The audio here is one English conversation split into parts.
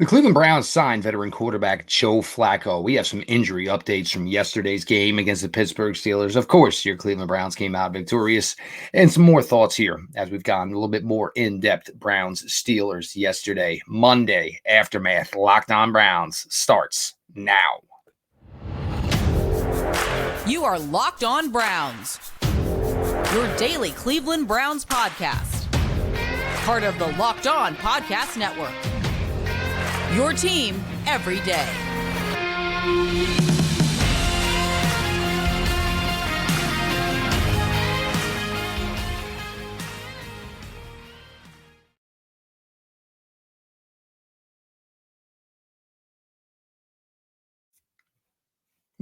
The Cleveland Browns signed veteran quarterback Joe Flacco. We have some injury updates from yesterday's game against the Pittsburgh Steelers. Of course, your Cleveland Browns came out victorious, and some more thoughts here as we've gone a little bit more in-depth. Browns Steelers yesterday, Monday, aftermath. Locked On Browns starts now. You are Locked On Browns, your daily Cleveland Browns podcast. Part of the Locked On Podcast Network. Your team every day.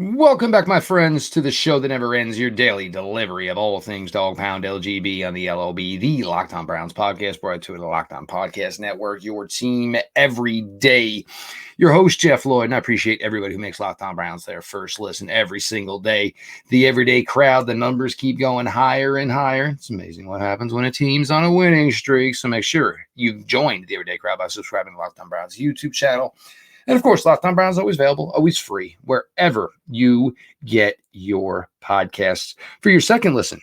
Welcome back, my friends, to the show that never ends, your daily delivery of all things Dog Pound LGB on the LOB, the Locked On Browns podcast, brought to the Locked On Podcast Network, your team every day. Your host, Jeff Lloyd, and I appreciate everybody who makes Locked On Browns their first listen every single day. The everyday crowd, the numbers keep going higher and higher. It's amazing what happens when a team's on a winning streak, so make sure you've joined the everyday crowd by subscribing to Locked On Browns YouTube channel. And of course, Locked On Browns always available, always free, wherever you get your podcasts. For your second listen,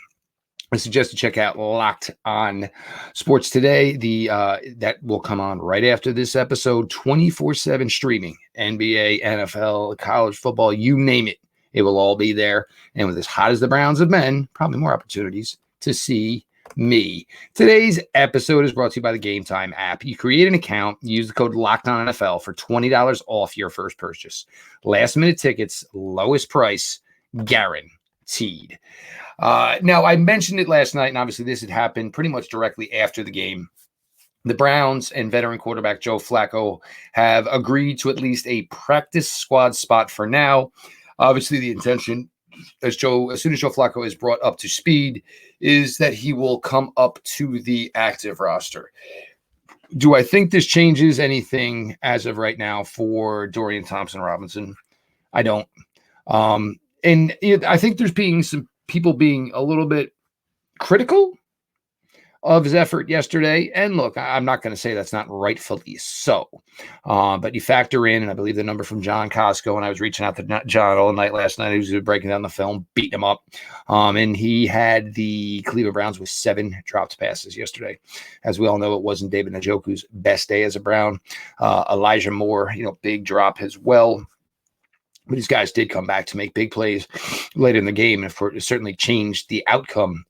I suggest you check out Locked On Sports Today. That will come on right after this episode, 24/7 streaming, NBA, NFL, college football, you name it. It will all be there. And with as hot as the Browns have been, probably more opportunities to see me. Today's episode is brought to you by the Game Time app. You create an account, use the code LOCKEDONNFL for $20 off your first purchase. Last minute tickets, lowest price, guaranteed. Now, I mentioned it last night, and obviously this had happened pretty much directly after the game. The Browns and veteran quarterback Joe Flacco have agreed to at least a practice squad spot for now. Obviously, the intention, as soon as Joe Flacco is brought up to speed, is that he will come up to the active roster. Do I think this changes anything as of right now for Dorian Thompson-Robinson? I don't. I think there's being some people being a little bit critical of his effort yesterday. And look, I'm not going to say that's not rightfully so. But you factor in, and I believe the number from John Costco, and I was reaching out to John all night last night. He was breaking down the film, beating him up. And he had the Cleveland Browns with 7 dropped passes yesterday. As we all know, it wasn't David Njoku's best day as a Brown. Elijah Moore, big drop as well. But these guys did come back to make big plays later in the game. And of course, it certainly changed the outcome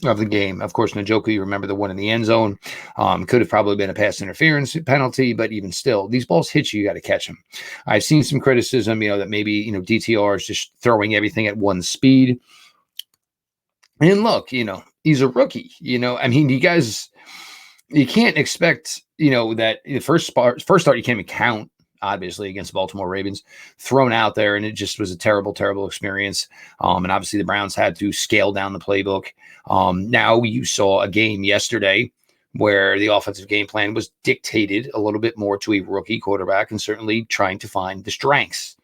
of the game. Of course, Njoku, you remember the one in the end zone, could have probably been a pass interference penalty, but even still, these balls hit you got to catch them. I've seen some criticism, that maybe, DTR is just throwing everything at one speed. And look, he's a rookie, you guys, you can't expect, that the first start, you can't even count, obviously, against the Baltimore Ravens, thrown out there, and it just was a terrible, terrible experience. And obviously the Browns had to scale down the playbook. Now you saw a game yesterday where the offensive game plan was dictated a little bit more to a rookie quarterback, and certainly trying to find the strengths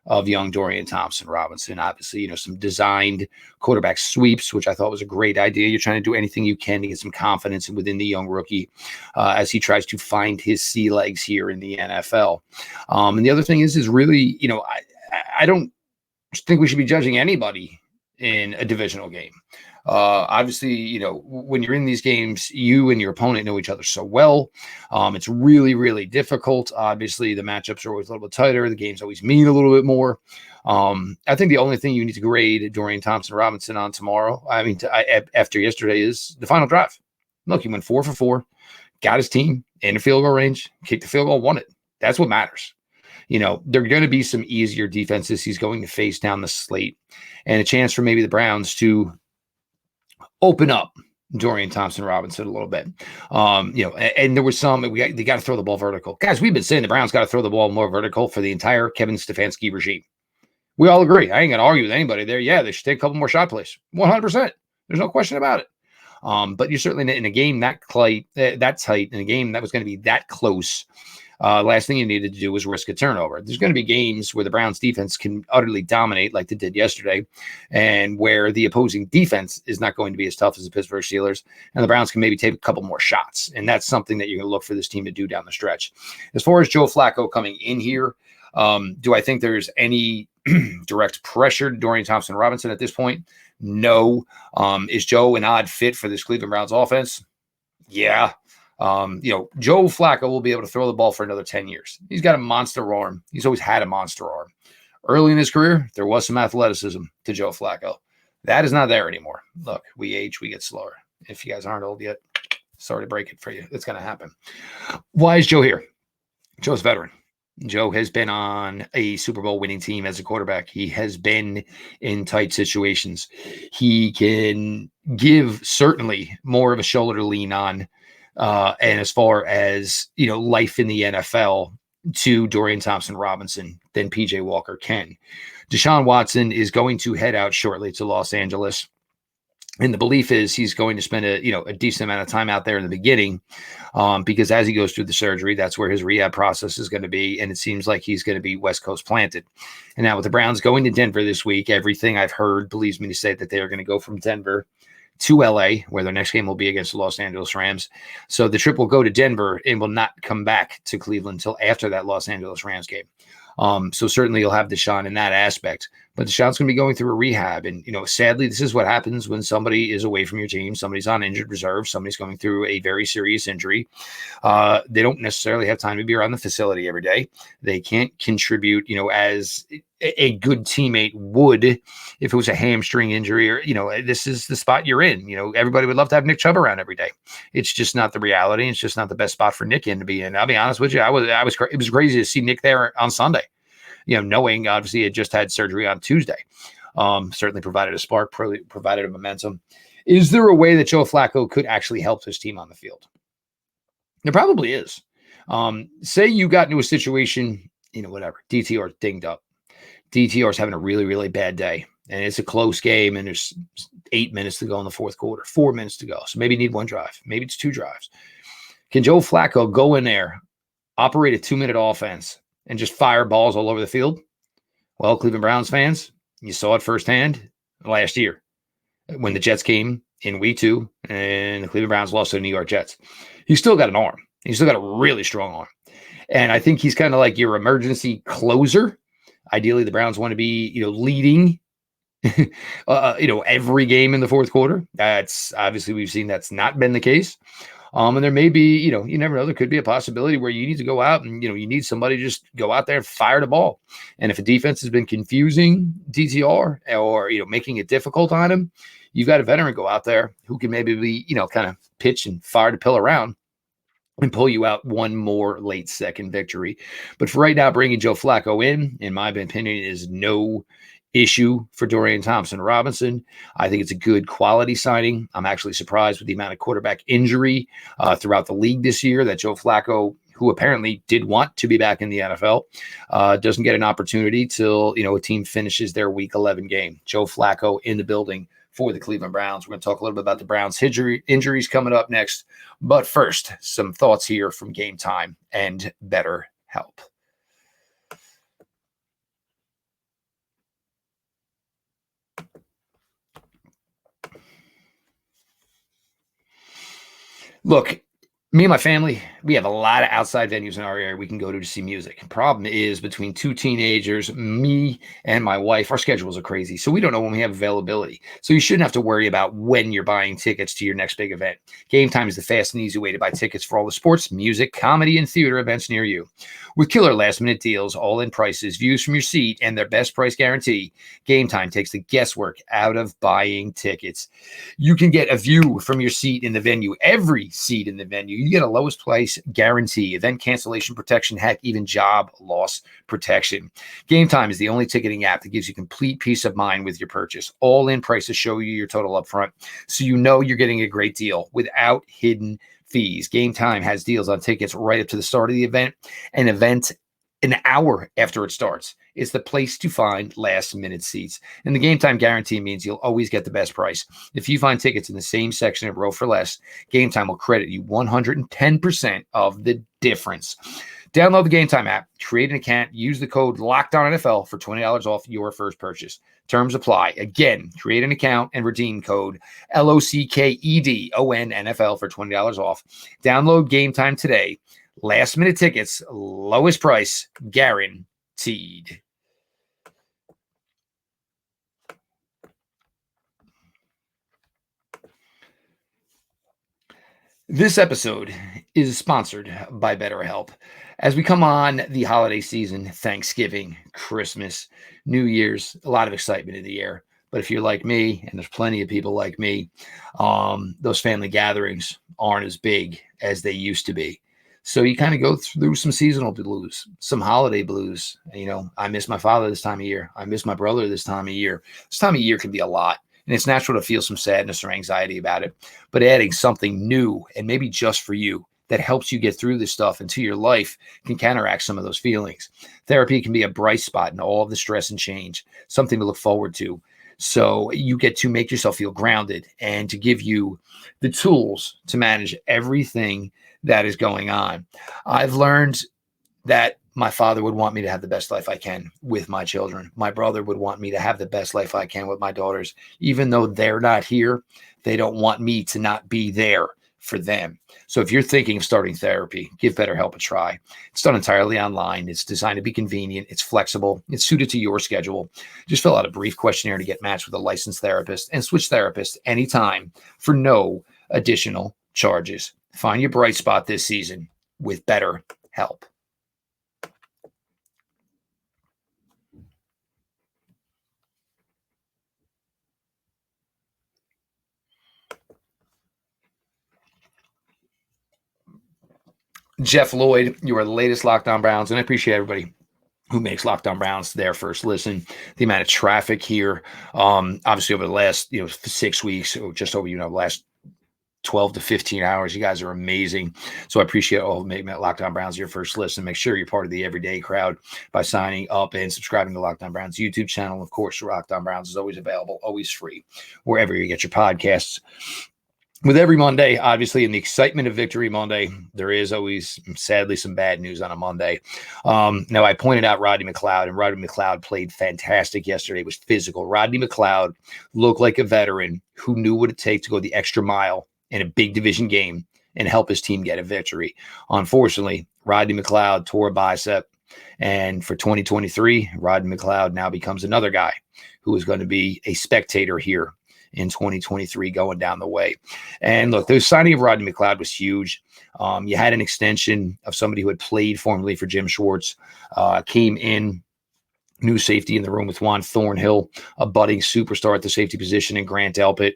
of young Dorian Thompson-Robinson. Obviously, some designed quarterback sweeps, which I thought was a great idea. You're trying to do anything you can to get some confidence within the young rookie as he tries to find his sea legs here in the NFL. And the other thing is really, I don't think we should be judging anybody in a divisional game. Obviously, when you're in these games, you and your opponent know each other so well. It's really, really difficult. Obviously, the matchups are always a little bit tighter. The games always mean a little bit more. I think the only thing you need to grade Dorian Thompson-Robinson on tomorrow, after yesterday, is the final drive. Look, he went 4 for 4, got his team in the field goal range, kicked the field goal, won it. That's what matters. There are going to be some easier defenses he's going to face down the slate, and a chance for maybe the Browns to open up Dorian Thompson-Robinson a little bit. And there was they got to throw the ball vertical. Guys, we've been saying the Browns got to throw the ball more vertical for the entire Kevin Stefanski regime. We all agree. I ain't going to argue with anybody there. Yeah, they should take a couple more shot plays. 100%. There's no question about it. But you're certainly in a game that tight, in a game that was going to be that close. Last thing you needed to do was risk a turnover. There's going to be games where the Browns defense can utterly dominate like they did yesterday, and where the opposing defense is not going to be as tough as the Pittsburgh Steelers, and the Browns can maybe take a couple more shots. And that's something that you're going to look for this team to do down the stretch. As far as Joe Flacco coming in here, do I think there's any direct pressure to Dorian Thompson-Robinson at this point? No. Is Joe an odd fit for this Cleveland Browns offense? Yeah. Joe Flacco will be able to throw the ball for another 10 years. He's got a monster arm. He's always had a monster arm. Early in his career, there was some athleticism to Joe Flacco. That is not there anymore. Look, we age, we get slower. If you guys aren't old yet, sorry to break it for you. It's going to happen. Why is Joe here? Joe's a veteran. Joe has been on a Super Bowl winning team as a quarterback. He has been in tight situations. He can give certainly more of a shoulder to lean on. And as far as, life in the NFL to Dorian Thompson-Robinson than PJ Walker can. Deshaun Watson is going to head out shortly to Los Angeles. And the belief is he's going to spend a decent amount of time out there in the beginning because as he goes through the surgery, that's where his rehab process is going to be. And it seems like he's going to be West Coast planted. And now with the Browns going to Denver this week, everything I've heard believes me to say that they are going to go from Denver to LA, where their next game will be against the Los Angeles Rams. So the trip will go to Denver and will not come back to Cleveland until after that Los Angeles Rams game. So certainly you'll have Deshaun in that aspect, but Deshaun's going to be going through a rehab. And, sadly, this is what happens when somebody is away from your team. Somebody's on injured reserve. Somebody's going through a very serious injury. They don't necessarily have time to be around the facility every day. They can't contribute, as a good teammate would if it was a hamstring injury or, this is the spot you're in. Everybody would love to have Nick Chubb around every day. It's just not the reality. It's just not the best spot for Nick to be in. I'll be honest with you. It was crazy to see Nick there on Sunday. Knowing obviously he had just had surgery on Tuesday, certainly provided a spark, provided a momentum. Is there a way that Joe Flacco could actually help this team on the field? There probably is. Say you got into a situation, DTR dinged up. DTR's having a really, really bad day, and it's a close game, and there's 8 minutes to go in the fourth quarter, 4 minutes to go. So maybe you need one drive. Maybe it's 2 drives. Can Joe Flacco go in there, operate a 2-minute offense, and just fire balls all over the field? Well, Cleveland Browns fans, you saw it firsthand last year when the Jets came in week 2 and the Cleveland Browns lost to the New York Jets. He's still got an arm. He's still got a really strong arm. And I think he's kind of like your emergency closer. Ideally, the Browns want to be, leading, every game in the fourth quarter. That's obviously we've seen that's not been the case. And there may be, you never know, there could be a possibility where you need to go out and, you need somebody to just go out there and fire the ball. And if a defense has been confusing DTR or, making it difficult on him, you've got a veteran go out there who can maybe be, kind of pitch and fire the pill around and pull you out one more late second victory. But for right now, bringing Joe Flacco in my opinion, is no issue for Dorian Thompson-Robinson. I think it's a good quality signing. I'm actually surprised with the amount of quarterback injury throughout the league this year that Joe Flacco, who apparently did want to be back in the NFL, doesn't get an opportunity till, a team finishes their week 11 game. Joe Flacco in the building for the Cleveland Browns. We're going to talk a little bit about the Browns injuries coming up next. But first, some thoughts here from Game Time and BetterHelp. Look, me and my family, we have a lot of outside venues in our area we can go to see music. Problem is, between 2 teenagers, me and my wife, our schedules are crazy. So we don't know when we have availability. So you shouldn't have to worry about when you're buying tickets to your next big event. Game Time is the fast and easy way to buy tickets for all the sports, music, comedy, and theater events near you. With killer last-minute deals, all-in prices, views from your seat, and their best price guarantee, Game Time takes the guesswork out of buying tickets. You can get a view from your seat in the venue, every seat in the venue. You get a lowest price guarantee, event cancellation protection, heck, even job loss protection. Game Time is the only ticketing app that gives you complete peace of mind with your purchase. All-in prices show you your total up front, so you know you're getting a great deal without hidden fees. Game Time has deals on tickets right up to the start of the event, an hour after it starts. is the place to find last-minute seats. And the Game Time guarantee means you'll always get the best price. If you find tickets in the same section at row for less, Game Time will credit you 110% of the difference. Download the Game Time app, create an account, use the code LOCKEDONNFL for $20 off your first purchase. Terms apply. Again, create an account and redeem code LOCKEDONNFL for $20 off. Download Game Time today. Last minute tickets, lowest price, guaranteed. This episode is sponsored by BetterHelp. As we come on the holiday season, Thanksgiving, Christmas, New Year's, a lot of excitement in the air. But if you're like me, and there's plenty of people like me, those family gatherings aren't as big as they used to be. So you kind of go through some seasonal blues, some holiday blues. You know, I miss my father this time of year. I miss my brother this time of year. This time of year can be a lot. And it's natural to feel some sadness or anxiety about it. But adding something new and maybe just for you that helps you get through this stuff into your life can counteract some of those feelings. Therapy can be a bright spot in all of the stress and change, something to look forward to. So you get to make yourself feel grounded and to give you the tools to manage everything that is going on. I've learned that my father would want me to have the best life I can with my children. My brother would want me to have the best life I can with my daughters. Even though they're not here, they don't want me to not be there for them. So if you're thinking of starting therapy, give BetterHelp a try. It's done entirely online. It's designed to be convenient. It's flexible. It's suited to your schedule. Just fill out a brief questionnaire to get matched with a licensed therapist and switch therapists anytime for no additional charges. Find your bright spot this season with BetterHelp. Jeff Lloyd, your latest Locked On Browns, and I appreciate everybody who makes Locked On Browns their first listen. The amount of traffic here, obviously over the last 6 weeks, or just over the last 12 to 15 hours, you guys are amazing. So I appreciate all of making Locked On Browns your first listen. Make sure you're part of the everyday crowd by signing up and subscribing to Locked On Browns YouTube channel. Of course, Locked On Browns is always available, always free, wherever you get your podcasts. With every Monday, obviously, in the excitement of Victory Monday, there is always, sadly, some bad news on a Monday. Now, I pointed out Rodney McLeod, and Rodney McLeod played fantastic yesterday. It was physical. Rodney McLeod looked like a veteran who knew what it takes to go the extra mile in a big division game and help his team get a victory. Unfortunately, Rodney McLeod tore a bicep, and for 2023, Rodney McLeod now becomes another guy who is going to be a spectator here in 2023 going down the way. And look, the signing of Rodney McLeod was huge. You had an extension of somebody who had played formerly for Jim Schwartz, came in, new safety in the room with Juan Thornhill, a budding superstar at the safety position, and Grant Delpit.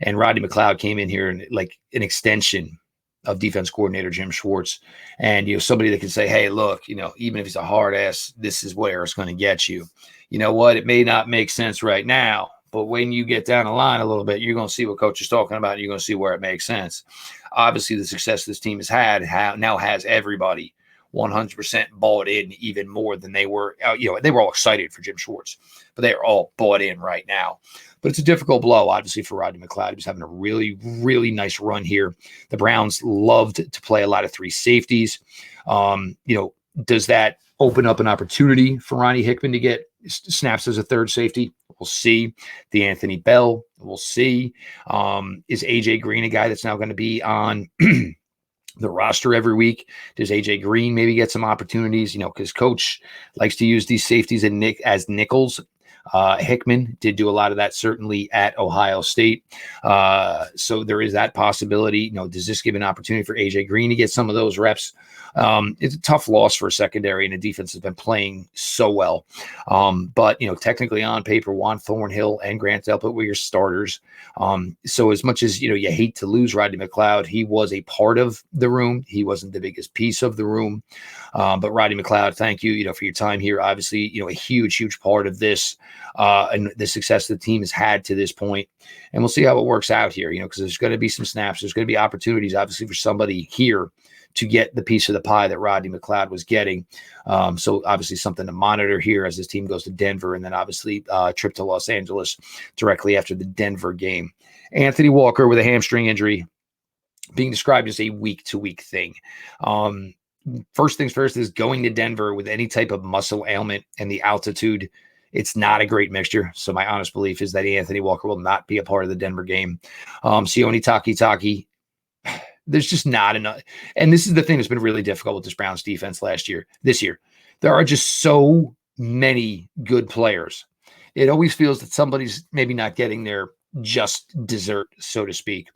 And Rodney McLeod came in here and like an extension of defense coordinator Jim Schwartz. And, somebody that can say, hey, look, even if he's a hard ass, this is where it's going to get you. You know what? It may not make sense right now, but when you get down the line a little bit, you're going to see what coach is talking about. And you're going to see where it makes sense. Obviously, the success this team has had now has everybody 100% bought in even more than they were. They were all excited for Jim Schwartz, but they are all bought in right now. But it's a difficult blow, obviously, for Rodney McLeod. He was having a really, really nice run here. The Browns loved to play a lot of three safeties. Does that open up an opportunity for Ronnie Hickman to get snaps as a third safety? We'll see. D'Anthony Bell, we'll see. Is AJ Green a guy that's now going to be on the roster every week? Does AJ Green maybe get some opportunities? Because coach likes to use these safeties as nickels. Hickman did do a lot of that, certainly at Ohio State. So there is that possibility. Does this give an opportunity for AJ Green to get some of those reps? It's a tough loss for a secondary, and the defense has been playing so well. But technically on paper, Juan Thornhill and Grant Delpit were your starters. So as much as, you hate to lose Rodney McLeod, he was a part of the room. He wasn't the biggest piece of the room. But Rodney McLeod, thank you, for your time here. Obviously, a huge, huge part of this and the success the team has had to this point. And we'll see how it works out here, because there's going to be some snaps. There's going to be opportunities, obviously, for somebody here to get the piece of the pie that Rodney McLeod was getting. So obviously something to monitor here as this team goes to Denver, and then obviously trip to Los Angeles directly after the Denver game. Anthony Walker with a hamstring injury being described as a week-to-week thing. First things first is going to Denver with any type of muscle ailment and the altitude. It's not a great mixture. So my honest belief is that Anthony Walker will not be a part of the Denver game. Sione Takitaki, there's just not enough. And this is the thing that's been really difficult with this Browns defense this year. There are just so many good players. It always feels that somebody's maybe not getting their just dessert, so to speak.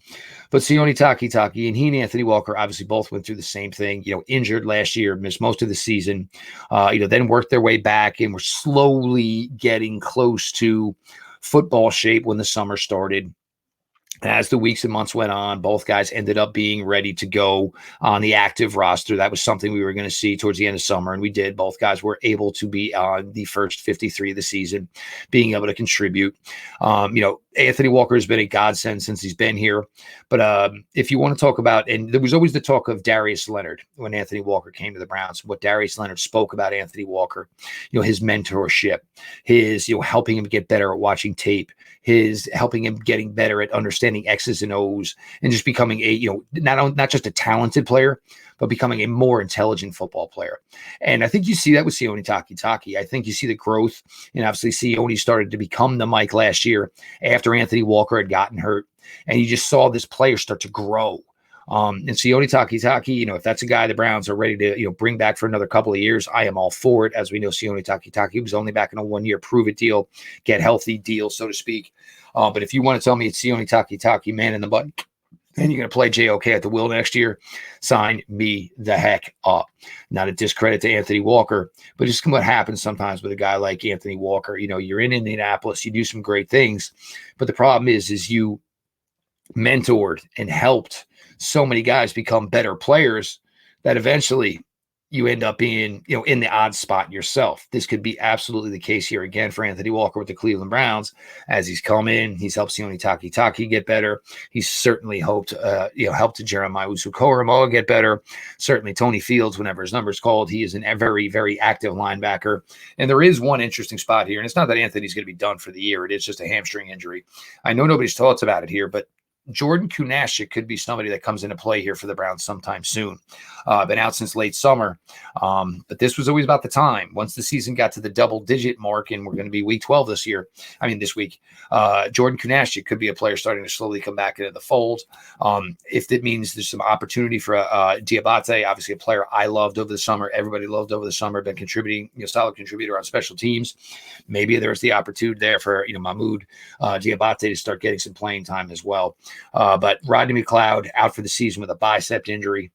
But Sione Takitaki and he and Anthony Walker obviously both went through the same thing, injured last year, missed most of the season, then worked their way back and were slowly getting close to football shape when the summer started. As the weeks and months went on, both guys ended up being ready to go on the active roster. That was something we were going to see towards the end of summer, and we did. Both guys were able to be on the first 53 of the season, being able to contribute. Anthony Walker has been a godsend since he's been here. But if you want to talk about, and there was always the talk of Darius Leonard when Anthony Walker came to the Browns, what Darius Leonard spoke about Anthony Walker, his mentorship, his, helping him get better at watching tape, his helping him getting better at understanding X's and O's, and just becoming a, not just a talented player, but becoming a more intelligent football player. And I think you see that with Sione Takitaki. I think you see the growth, and obviously Sione started to become the Mike last year after Anthony Walker had gotten hurt, and you just saw this player start to grow. And Sione Takitaki, if that's a guy the Browns are ready to, bring back for another couple of years, I am all for it. As we know, Sione Takitaki was only back in a 1-year prove-it deal, get healthy deal, so to speak. But if you want to tell me it's Sione Takitaki, man in the butt, and you're going to play JOK at the will next year, sign me the heck up. Not a discredit to Anthony Walker, but just what happens sometimes with a guy like Anthony Walker. You're in Indianapolis, you do some great things, but the problem is you mentored and helped so many guys become better players that eventually you end up being, in the odd spot yourself. This could be absolutely the case here again for Anthony Walker with the Cleveland Browns. As he's come in, he's helped Sione Takitaki get better. He's certainly helped Jeremiah Usu-Koramoah get better. Certainly Tony Fields, whenever his number is called, he is a very, very active linebacker. And there is one interesting spot here, and it's not that Anthony's going to be done for the year. It is just a hamstring injury. I know nobody's thoughts about it here, but Jordan Kunaszyk could be somebody that comes into play here for the Browns sometime soon. Been out since late summer, but this was always about the time. Once the season got to the double-digit mark, and we're going to be week 12 this week, Jordan Kunaszyk could be a player starting to slowly come back into the fold. If that means there's some opportunity for Diabate, obviously a player I loved over the summer, everybody loved over the summer, been contributing, solid contributor on special teams. Maybe there's the opportunity there for, Mahmoud Diabate to start getting some playing time as well. But Rodney McLeod out for the season with a bicep injury.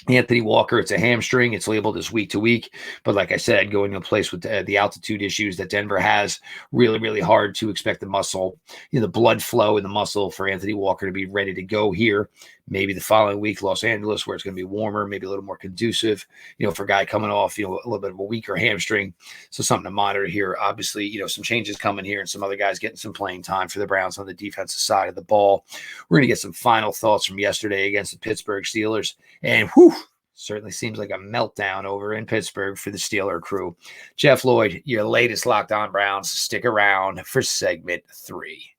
Anthony Walker, it's a hamstring. It's labeled as week to week. But like I said, going to a place with the altitude issues that Denver has, really, really hard to expect the muscle, the blood flow in the muscle for Anthony Walker to be ready to go here. Maybe the following week, Los Angeles, where it's going to be warmer, maybe a little more conducive, for a guy coming off, a little bit of a weaker hamstring. So something to monitor here. Obviously, some changes coming here and some other guys getting some playing time for the Browns on the defensive side of the ball. We're going to get some final thoughts from yesterday against the Pittsburgh Steelers. And certainly seems like a meltdown over in Pittsburgh for the Steeler crew. Jeff Lloyd, your latest Locked On Browns. Stick around for segment 3.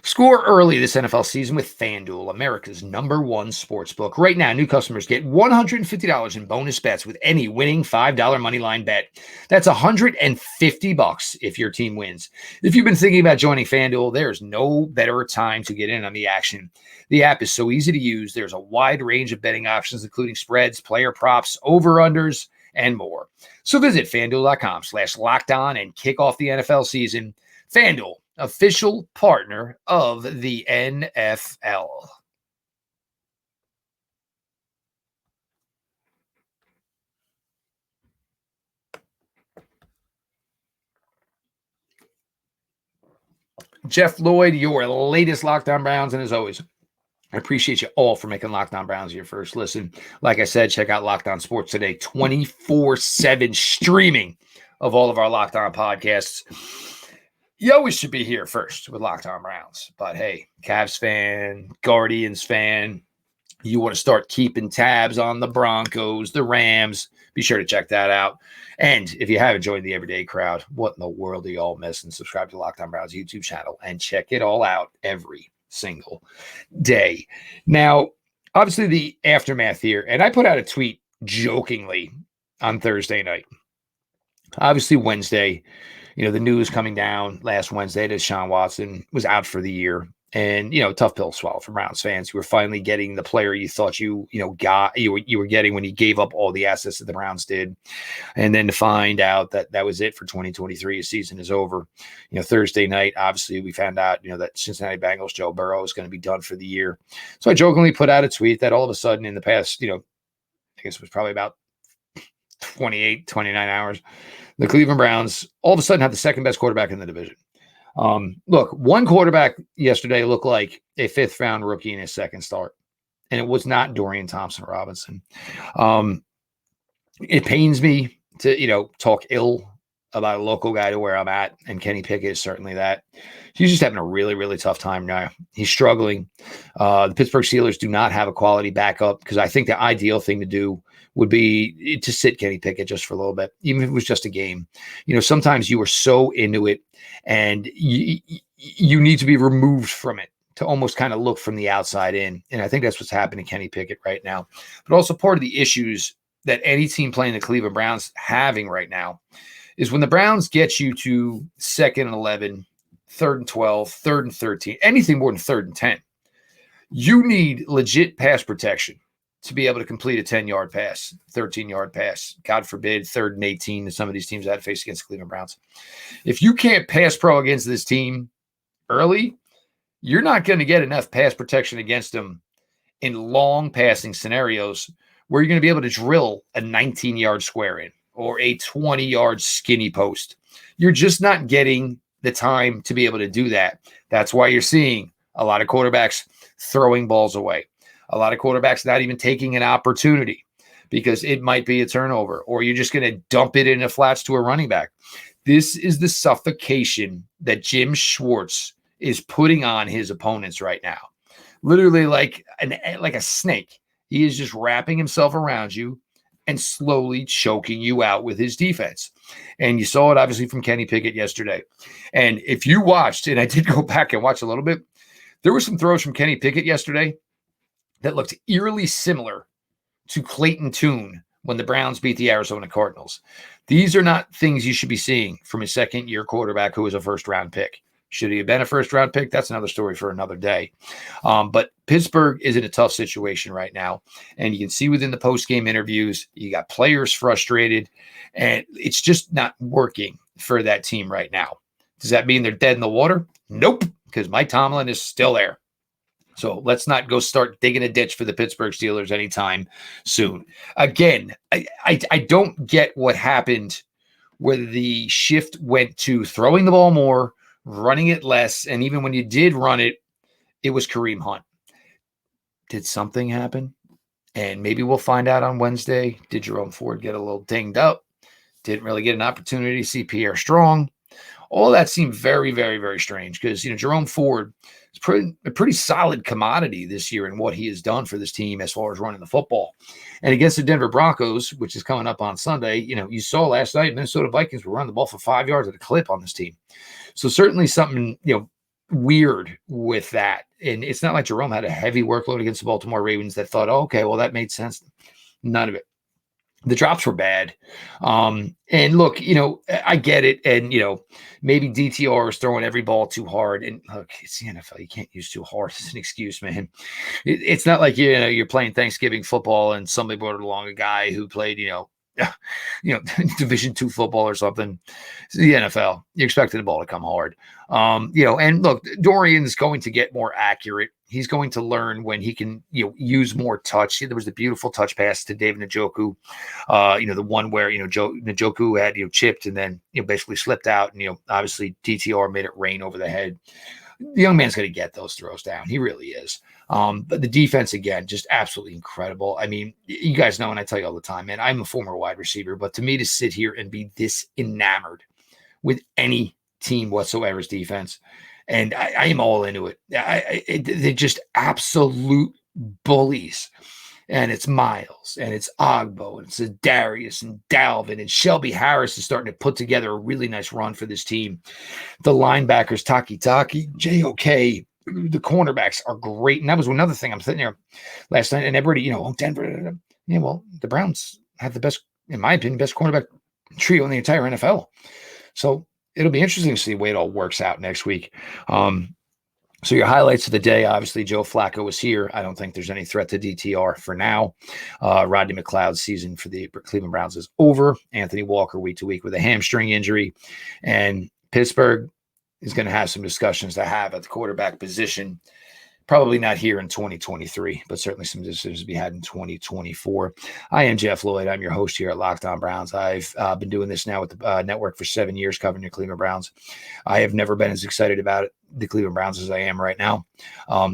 Score early this NFL season with FanDuel, America's #1 sportsbook. Right now, new customers get $150 in bonus bets with any winning $5 moneyline bet. That's $150 if your team wins. If you've been thinking about joining FanDuel, there's no better time to get in on the action. The app is so easy to use. There's a wide range of betting options, including spreads, player props, over-unders, and more. So visit FanDuel.com/lockedon and kick off the NFL season. FanDuel, official partner of the NFL. Jeff Lloyd, your latest Locked On Browns, and as always, I appreciate you all for making Locked On Browns your first listen. Like I said, check out Locked On Sports Today, 24/7 streaming of all of our Locked On podcasts. You always should be here first with Locked On Browns. But hey, Cavs fan, Guardians fan, you want to start keeping tabs on the Broncos, the Rams, be sure to check that out. And if you haven't joined the Everyday Crowd, what in the world are you all missing? Subscribe to Locked On Browns YouTube channel and check it all out every single day. Now, obviously the aftermath here, and I put out a tweet jokingly on Thursday night. Obviously Wednesday, the news coming down last Wednesday that Deshaun Watson was out for the year. And, tough pill to swallow for Browns fans. You were finally getting the player you thought you were getting when you gave up all the assets that the Browns did. And then to find out that that was it for 2023, his season is over. Thursday night, obviously we found out, that Cincinnati Bengals, Joe Burrow is going to be done for the year. So I jokingly put out a tweet that all of a sudden in the past, I guess it was probably about 28, 29 hours, the Cleveland Browns all of a sudden have the second best quarterback in the division. Look, one quarterback yesterday looked like a fifth round rookie in his second start, and it was not Dorian Thompson-Robinson. It pains me to, talk ill about a local guy to where I'm at, and Kenny Pickett is certainly that. He's just having a really, really tough time now. He's struggling. The Pittsburgh Steelers do not have a quality backup because I think the ideal thing to do would be to sit Kenny Pickett just for a little bit, even if it was just a game. Sometimes you are so into it and you need to be removed from it to almost kind of look from the outside in. And I think that's what's happening to Kenny Pickett right now. But also part of the issues that any team playing the Cleveland Browns having right now is when the Browns get you to 2nd and 11, 3rd and 12, 3rd and 13, anything more than 3rd and 10, you need legit pass protection to be able to complete a 10-yard pass, 13-yard pass, God forbid, 3rd and 18 that some of these teams had to face against the Cleveland Browns. If you can't pass pro against this team early, you're not going to get enough pass protection against them in long passing scenarios where you're going to be able to drill a 19-yard square in or a 20-yard skinny post. You're just not getting the time to be able to do that. That's why you're seeing a lot of quarterbacks throwing balls away. A lot of quarterbacks not even taking an opportunity because it might be a turnover, or you're just going to dump it in the flats to a running back. This is the suffocation that Jim Schwartz is putting on his opponents right now. Literally like a snake. He is just wrapping himself around you and slowly choking you out with his defense. And you saw it obviously from Kenny Pickett yesterday. And if you watched, and I did go back and watch a little bit, there were some throws from Kenny Pickett yesterday that looked eerily similar to Clayton Tune when the Browns beat the Arizona Cardinals. These are not things you should be seeing from a second-year quarterback who is a first-round pick. Should he have been a first-round pick? That's another story for another day. But Pittsburgh is in a tough situation right now, and you can see within the post-game interviews, you got players frustrated, and it's just not working for that team right now. Does that mean they're dead in the water? Nope, because Mike Tomlin is still there. So let's not go start digging a ditch for the Pittsburgh Steelers anytime soon. Again, I don't get what happened where the shift went to throwing the ball more, running it less, and even when you did run it, it was Kareem Hunt. Did something happen? And maybe we'll find out on Wednesday. Did Jerome Ford get a little dinged up? Didn't really get an opportunity to see Pierre Strong. All that seemed very, very, very strange because, Jerome Ford is a pretty solid commodity this year in what he has done for this team as far as running the football. And against the Denver Broncos, which is coming up on Sunday, you saw last night Minnesota Vikings were running the ball for 5 yards at a clip on this team. So certainly something, weird with that. And it's not like Jerome had a heavy workload against the Baltimore Ravens that thought, oh, okay, well, that made sense. None of it. The drops were bad. And look, I get it. And, maybe DTR is throwing every ball too hard. And look, it's the NFL. You can't use too hard as an excuse, man. It's not like, you're playing Thanksgiving football and somebody brought along a guy who played, Division II football or something. It's the NFL. You expected the ball to come hard. And look, Dorian's going to get more accurate. He's going to learn when he can, use more touch. There was the beautiful touch pass to David Njoku, the one where, Njoku had, chipped and then, basically slipped out. And, obviously DTR made it rain over the head. The young man's going to get those throws down. He really is. But the defense, again, just absolutely incredible. I mean, you guys know, and I tell you all the time, man, I'm a former wide receiver, but to me to sit here and be this enamored with any team whatsoever's defense, and I am all into it. They're just absolute bullies. And it's Miles, and it's Ogbo, and it's Darius, and Dalvin, and Shelby Harris is starting to put together a really nice run for this team. The linebackers, Taki, JOK, the cornerbacks are great. And that was another thing. I'm sitting there last night, and everybody, Denver. Yeah, well, the Browns have the best, in my opinion, best cornerback trio in the entire NFL. So it'll be interesting to see the way it all works out next week. So your highlights of the day, obviously, Joe Flacco was here. I don't think there's any threat to DTR for now. Rodney McLeod's season for the Cleveland Browns is over. Anthony Walker week to week with a hamstring injury. And Pittsburgh is going to have some discussions to have at the quarterback position. Probably not here in 2023, but certainly some decisions to be had in 2024. I am Jeff Lloyd. I'm your host here at Locked On Browns. I've been doing this now with the network for 7 years, covering your Cleveland Browns. I have never been as excited about the Cleveland Browns as I am right now.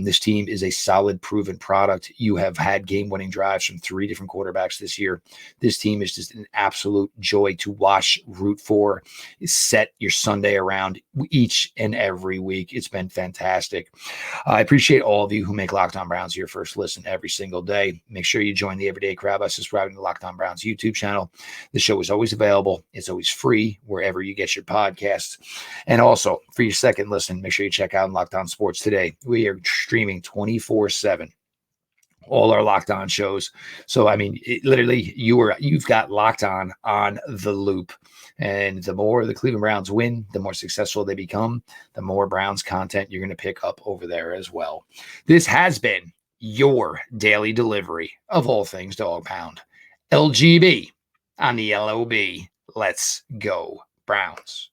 This team is a solid, proven product. You have had game-winning drives from 3 different quarterbacks this year. This team is just an absolute joy to watch, root for, set your Sunday around each and every week. It's been fantastic. I appreciate all of you who make Locked On Browns your first listen every single day. Make sure you join the everyday crowd by subscribing to Locked On Browns YouTube channel. The show is always available. It's always free wherever you get your podcasts. And also, for your second listen, make sure you check out Locked On Sports today. We are streaming 24/7. All our Locked On shows. So, I mean, literally, you've got Locked On the loop. And the more the Cleveland Browns win, the more successful they become, the more Browns content you're going to pick up over there as well. This has been your daily delivery of all things Dog Pound. LGB on the LOB. Let's go, Browns.